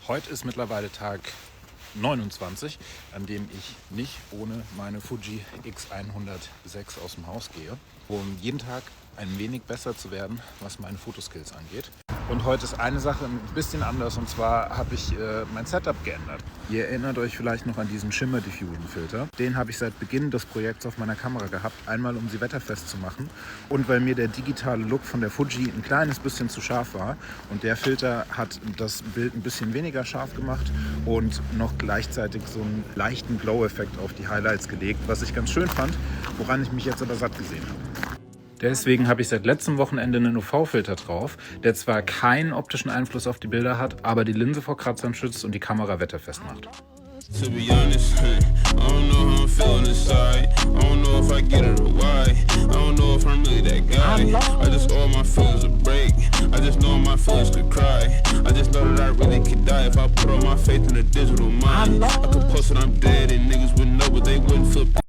Heute ist mittlerweile Tag 29, an dem ich nicht ohne meine Fuji X106 aus dem Haus gehe, um jeden Tag ein wenig besser zu werden, was meine Fotoskills angeht. Und heute ist eine Sache ein bisschen anders, und zwar habe ich mein Setup geändert. Ihr erinnert euch vielleicht noch an diesen Shimmer Diffusion Filter. Den habe ich seit Beginn des Projekts auf meiner Kamera gehabt, einmal um sie wetterfest zu machen und weil mir der digitale Look von der Fuji ein kleines bisschen zu scharf war. Und der Filter hat das Bild ein bisschen weniger scharf gemacht und noch gleichzeitig so einen leichten Glow-Effekt auf die Highlights gelegt, was ich ganz schön fand, woran ich mich jetzt aber satt gesehen habe. Deswegen habe ich seit letztem Wochenende einen UV-Filter drauf, der zwar keinen optischen Einfluss auf die Bilder hat, aber die Linse vor Kratzern schützt und die Kamera wetterfest macht. To be honest, I don't know how I'm feeling inside. I don't know if I get it or why. I don't know if I'm really that guy. I just owe my feelings a break. I just know my feelings could cry. I just know that I really could die if I put all my faith in a digital mind. I could post it, I'm dead and